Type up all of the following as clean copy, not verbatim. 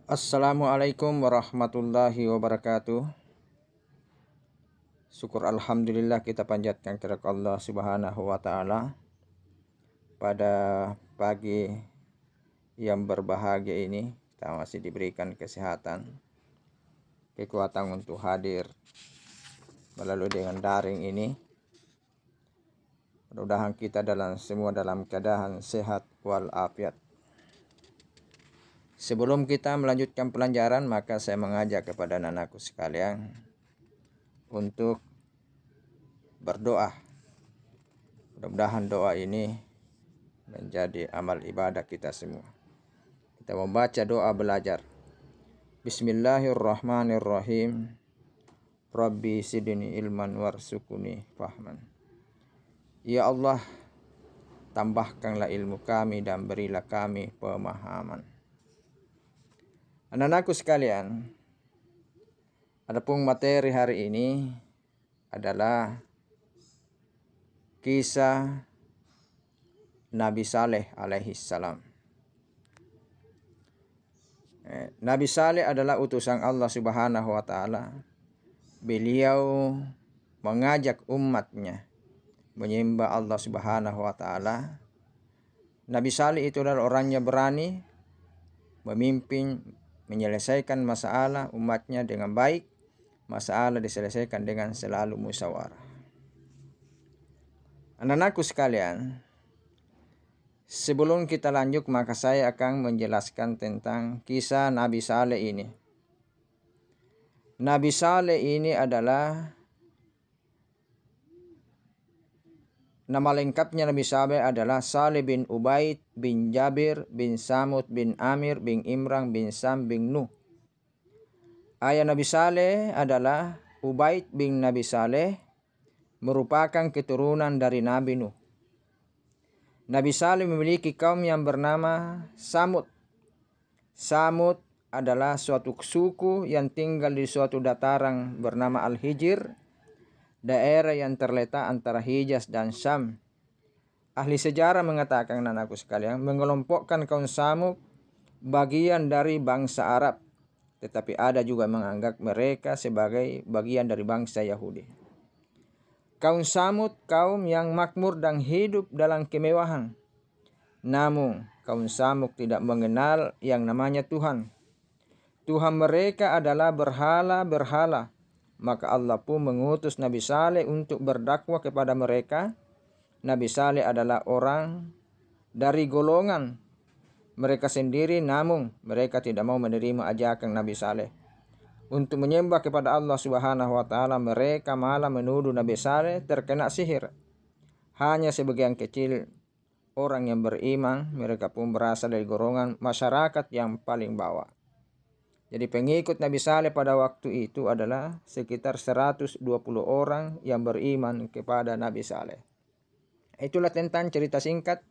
Assalamualaikum warahmatullahi wabarakatuh. Syukur alhamdulillah kita panjatkan kepada Allah Subhanahu wa taala pada pagi yang berbahagia ini. Kita masih diberikan kesehatan, kekuatan untuk hadir melalui dengan daring ini. Mudah-mudahan kita semua dalam keadaan sehat walafiat. Sebelum kita melanjutkan pelajaran, maka saya mengajak kepada anak-anakku sekalian untuk berdoa. Mudah-mudahan doa ini menjadi amal ibadah kita semua. Kita membaca doa belajar. Bismillahirrahmanirrahim. Rabbi sidni ilman warsukuni fahman. Ya Allah, tambahkanlah ilmu kami dan berilah kami pemahaman. Anak-anakku sekalian, adapun materi hari ini adalah kisah Nabi Saleh alaihi salam. Nabi Saleh adalah utusan Allah Subhanahu wa taala. Beliau mengajak umatnya menyembah Allah Subhanahu wa taala. Nabi Saleh itu adalah orangnya berani memimpin, menyelesaikan masalah umatnya dengan baik. Masalah diselesaikan dengan selalu musyawarah. Anak-anakku sekalian, sebelum kita lanjut maka saya akan menjelaskan tentang kisah Nabi Saleh ini. Nabi Saleh ini adalah nama lengkapnya. Nabi Saleh adalah Saleh bin Ubaid bin Jabir bin Samud bin Amir bin Imran bin Sam bin Nuh. Ayah Nabi Saleh adalah Ubaid bin Nabi Saleh, merupakan keturunan dari Nabi Nuh. Nabi Saleh memiliki kaum yang bernama Samud. Samud adalah suatu suku yang tinggal di suatu dataran bernama Al-Hijr, daerah yang terletak antara Hijaz dan Syam. Ahli sejarah mengatakan, anakku sekalian, mengelompokkan kaum Samud bagian dari bangsa Arab, tetapi ada juga menganggap mereka sebagai bagian dari bangsa Yahudi. Kaum Samud kaum yang makmur dan hidup dalam kemewahan. Namun kaum Samud tidak mengenal yang namanya Tuhan. Tuhan mereka adalah berhala-berhala. Maka Allah pun mengutus Nabi Saleh untuk berdakwah kepada mereka. Nabi Saleh adalah orang dari golongan mereka sendiri, namun mereka tidak mau menerima ajakan Nabi Saleh untuk menyembah kepada Allah Subhanahu wa taala. Mereka malah menuduh Nabi Saleh terkena sihir. Hanya sebagian kecil orang yang beriman, mereka pun berasal dari golongan masyarakat yang paling bawah. Jadi pengikut Nabi Saleh pada waktu itu adalah sekitar 120 orang yang beriman kepada Nabi Saleh. Itulah tentang cerita singkat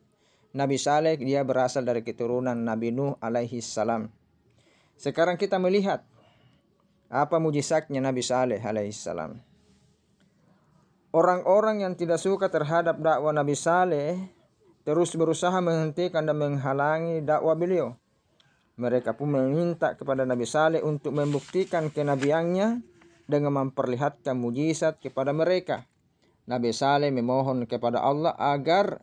Nabi Saleh. Dia berasal dari keturunan Nabi Nuh alaihi salam. Sekarang kita melihat apa mujizatnya Nabi Saleh alaihi salam. Orang-orang yang tidak suka terhadap dakwah Nabi Saleh terus berusaha menghentikan dan menghalangi dakwah beliau. Mereka pun meminta kepada Nabi Saleh untuk membuktikan kenabiannya dengan memperlihatkan mujizat kepada mereka. Nabi Saleh memohon kepada Allah agar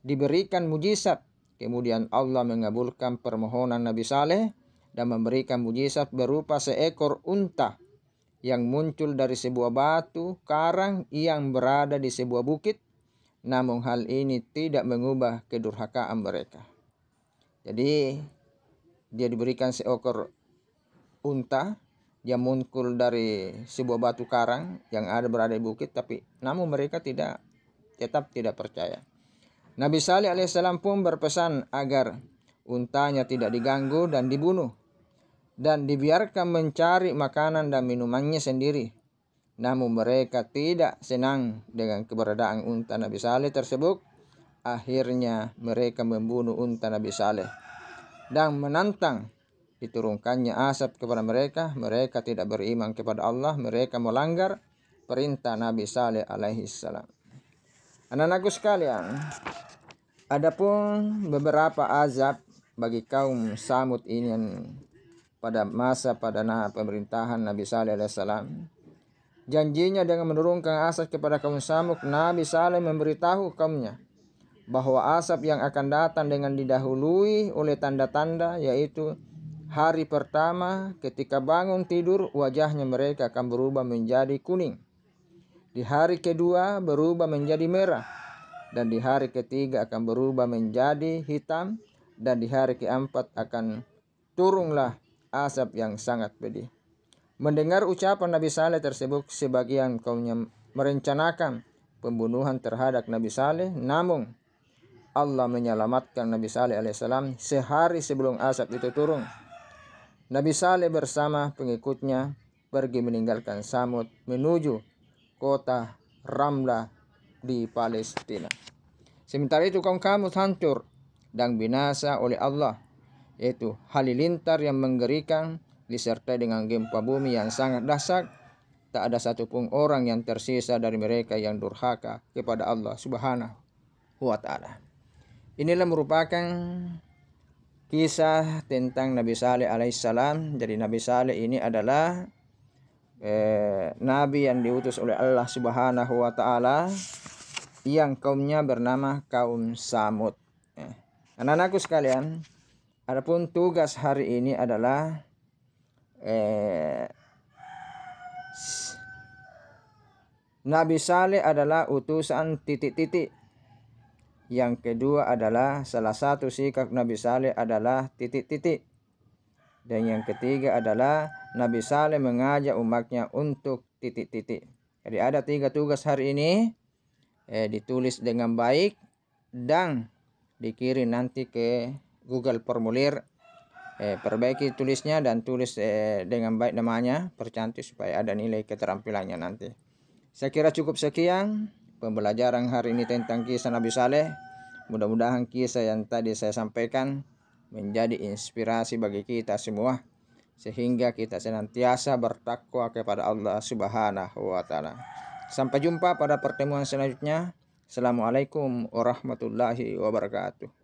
diberikan mujizat. Kemudian Allah mengabulkan permohonan Nabi Saleh dan memberikan mujizat berupa seekor unta yang muncul dari sebuah batu karang yang berada di sebuah bukit. Namun hal ini tidak mengubah kedurhakaan mereka. Jadi dia diberikan seekor unta yang muncul dari sebuah batu karang yang berada di bukit, tapi namun mereka tetap tidak percaya. Nabi Saleh alaihissalam pun berpesan agar untanya tidak diganggu dan dibunuh dan dibiarkan mencari makanan dan minumannya sendiri. Namun mereka tidak senang dengan keberadaan unta Nabi Saleh tersebut. Akhirnya mereka membunuh unta Nabi Saleh dan menantang diturunkannya asap kepada mereka. Mereka tidak beriman kepada Allah. Mereka melanggar perintah Nabi Saleh alaihi salam. Anak-anakku sekalian, adapun beberapa azab bagi kaum Samud ini yang pada pemerintahan Nabi Saleh alaihissalam. Janjinya dengan menurunkan asap kepada kaum Samud, Nabi Saleh memberitahu kaumnya bahwa asap yang akan datang dengan didahului oleh tanda-tanda, yaitu hari pertama ketika bangun tidur wajahnya mereka akan berubah menjadi kuning. Di hari kedua berubah menjadi merah. Dan di hari ketiga akan berubah menjadi hitam. Dan di hari keempat akan turunlah asap yang sangat pedih. Mendengar ucapan Nabi Saleh tersebut, sebagian kaumnya merencanakan pembunuhan terhadap Nabi Saleh. Namun Allah menyelamatkan Nabi Saleh alaihissalam sehari sebelum asap itu turun. Nabi Saleh bersama pengikutnya pergi meninggalkan Samud menuju kota Ramlah di Palestina. Sementara itu kaum Samud hancur dan binasa oleh Allah, yaitu halilintar yang mengerikan disertai dengan gempa bumi yang sangat dahsyat. Tak ada satupun orang yang tersisa dari mereka yang durhaka kepada Allah Subhanahu wa Ta'ala. Inilah merupakan kisah tentang Nabi Saleh alaihissalam. Jadi Nabi Saleh ini adalah nabi yang diutus oleh Allah Subhanahu wa Ta'ala, yang kaumnya bernama kaum Samud. Anak-anakku sekalian, adapun tugas hari ini adalah Nabi Saleh adalah utusan titik-titik. Yang kedua adalah salah satu sikap Nabi Saleh adalah titik-titik. Dan yang ketiga adalah Nabi Saleh mengajak umatnya untuk titik-titik. Jadi ada 3 tugas hari ini, ditulis dengan baik dan dikirim nanti ke Google Formulir. Perbaiki tulisnya dan tulis dengan baik namanya, percantik supaya ada nilai keterampilannya nanti. Saya kira cukup sekian pembelajaran hari ini tentang kisah Nabi Saleh. Mudah-mudahan kisah yang tadi saya sampaikan menjadi inspirasi bagi kita semua, sehingga kita senantiasa bertakwa kepada Allah Subhanahu wa Ta'ala. Sampai jumpa pada pertemuan selanjutnya. Assalamualaikum warahmatullahi wabarakatuh.